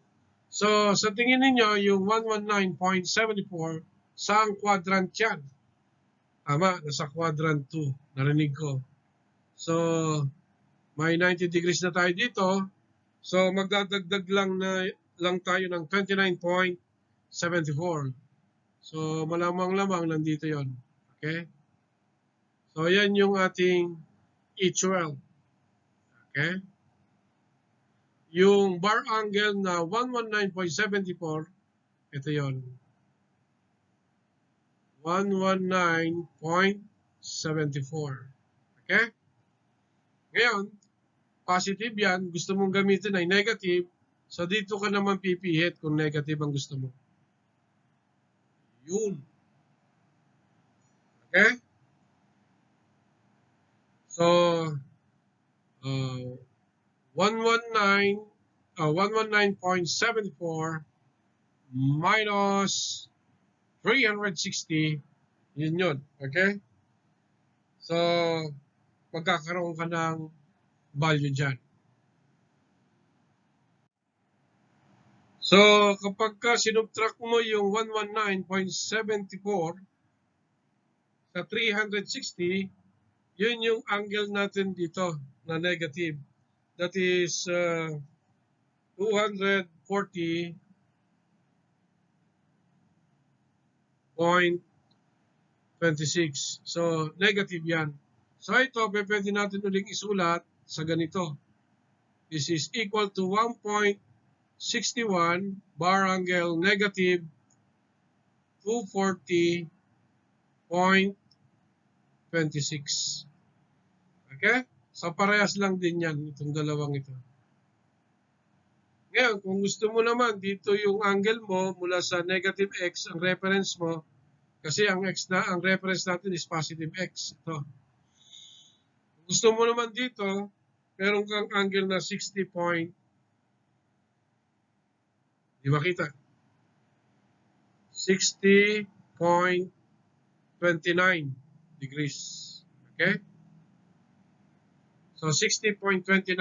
So, sa tingin ninyo, yung 119.74, saang quadrant yan? Tama, nasa quadrant 2. Narinig ko. So, may 90 degrees na tayo dito. So, magdadagdag lang tayo ng 29.74. So, malamang-lamang nandito yon. Okay? So, yan yung ating E12. Okay? Yung bar angle na 119.74, ito yon. 119.74. Okay? Ngayon, positive yan, gusto mong gamitin ay negative, so dito ka naman pipihit kung negative ang gusto mo. Yun. Okay? So, 119.74 minus 360, yun. Okay? So, magkakaroon ka ng value dyan. So, kapag ka sinubtract mo yung 119.74 sa 360, yun yung angle natin dito na negative. That is 240.26. So, negative yan. So, ito, pwede natin uling isulat sa ganito. This is equal to 1.61 bar angle negative 240.26. Okay? So, parehas lang din yan, itong dalawang ito. Ngayon, kung gusto mo naman, dito yung angle mo mula sa negative x, ang reference mo, kasi ang reference natin is positive x. Ito. Kung gusto mo naman dito, meron kang angle na 60 point, di ba kita? 60.29 degrees. Okay? So, 60.29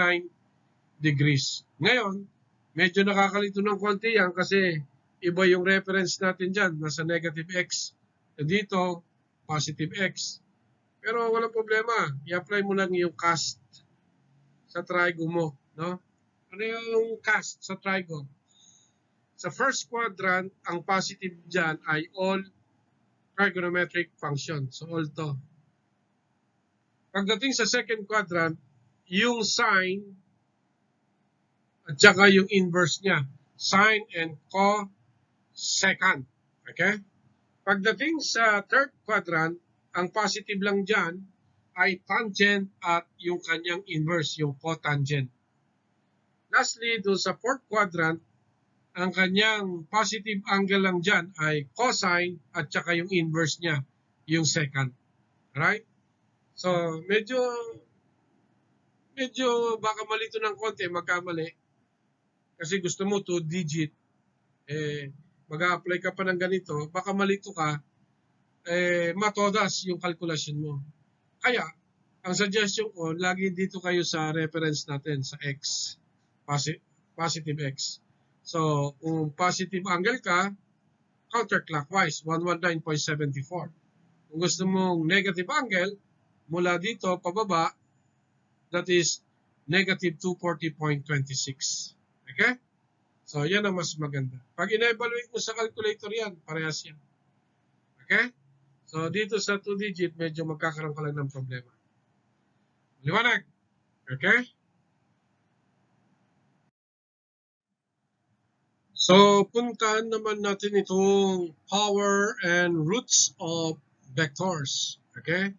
degrees. Ngayon, medyo nakakalito ng konti yan kasi iba yung reference natin dyan, nasa negative x. Dito, positive x. Pero walang problema, i-apply mo lang yung cast sa trigo mo. No? Ano yung cast sa trigo? Sa first quadrant, ang positive dyan ay all trigonometric function. So, all to. Pagdating sa second quadrant, yung sine at saka yung inverse niya, sine and cosecant. Okay? Pagdating sa third quadrant, ang positive lang dyan ay tangent at yung kanyang inverse, yung cotangent. Lastly, doon sa fourth quadrant, ang kanyang positive angle lang dyan ay cosine at saka yung inverse niya, yung secant. Alright? So, medyo baka malito ng konti, magkamali. Kasi gusto mo 2-digit, mag-a-apply ka pa ng ganito, baka malito ka, matodas yung kalkulasyon mo. Kaya, ang suggestion ko, lagi dito kayo sa reference natin, sa x, positive x. So, kung positive angle ka, counterclockwise, 119.74. Kung gusto mong negative angle, mula dito pababa, that is negative 240.26. Okay? So, yan ang mas maganda. Pag ina-evaluate mo sa calculator yan, parehas yan. Okay? So, dito sa 2-digit, medyo magkakaroon ka lang ng problema. Liwanag. Okay? So, puntahan naman natin itong power and roots of vectors. Okay?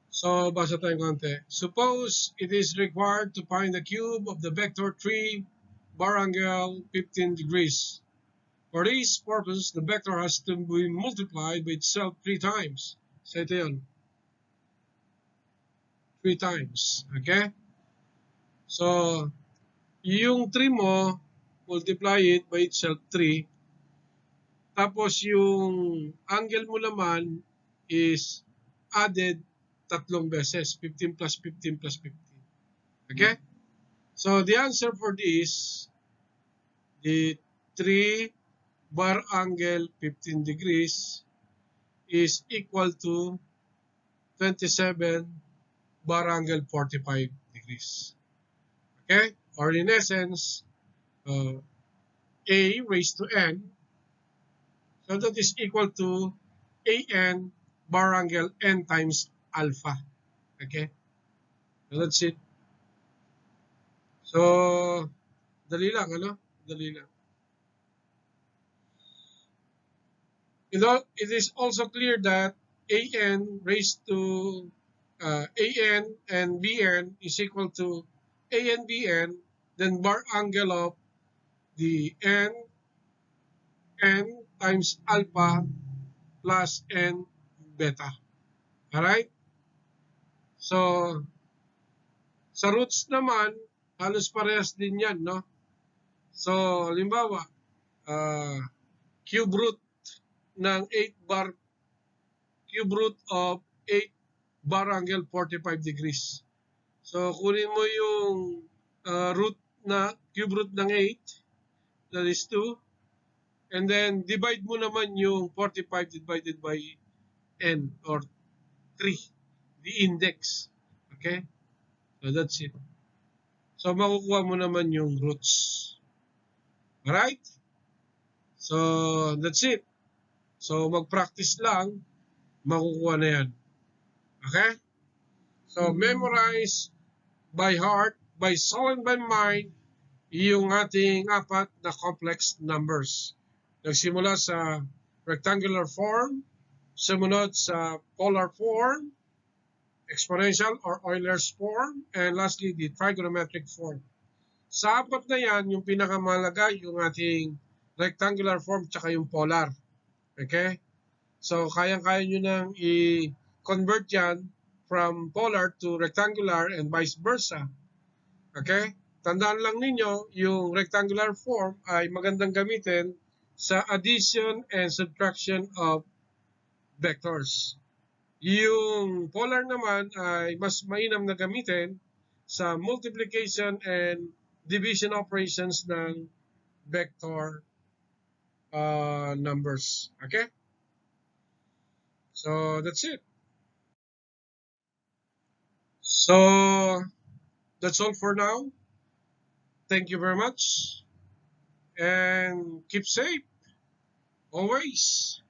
So, basa tayong konti. Suppose it is required to find the cube of the vector 3 bar angle 15 degrees. For this purpose, the vector has to be multiplied by itself 3 times. So, ito yun. 3 times. Okay? So, yung 3 mo, multiply it by itself 3. Tapos, yung angle mo naman is added 3 beses, 15 plus 15 plus 15. Okay? So, the answer for this, the 3 bar angle 15 degrees is equal to 27 bar angle 45 degrees. Okay? Or in essence, a raised to n, so that is equal to an bar angle n times alpha. Okay? So that's it. So, dali lang, ano? Dali lang. It is also clear that an raised to an and bn is equal to an bn, then bar angle of the n times alpha plus n beta. Alright? So, Sa roots naman, halos parehas din yan, no? So, halimbawa, cube root ng 8 bar, cube root of 8 bar angle 45 degrees. So, kunin mo yung root na, cube root ng 8, that is 2, and then divide mo naman yung 45 divided by n or 3, the index. Okay? So, that's it. So, makukuha mo naman yung roots. Alright? So, that's it. So, mag-practice lang, makukuha na yan. Okay? So, memorize by heart, by soul, and by mind, yung ating apat na complex numbers. Nagsimula sa rectangular form, sumunod sa polar form, exponential or Euler's form, and lastly, the trigonometric form. Sa apat na yan, yung pinakamahalaga, yung ating rectangular form tsaka yung polar. Okay? So, kayang-kaya nyo nang i-convert yan from polar to rectangular and vice versa. Okay? Tandaan lang ninyo, yung rectangular form ay magandang gamitin sa addition and subtraction of vectors. Yung polar naman ay mas mainam na gamitin sa multiplication and division operations ng vector numbers. Okay? So, that's it. So, that's all for now. Thank you very much. And keep safe always.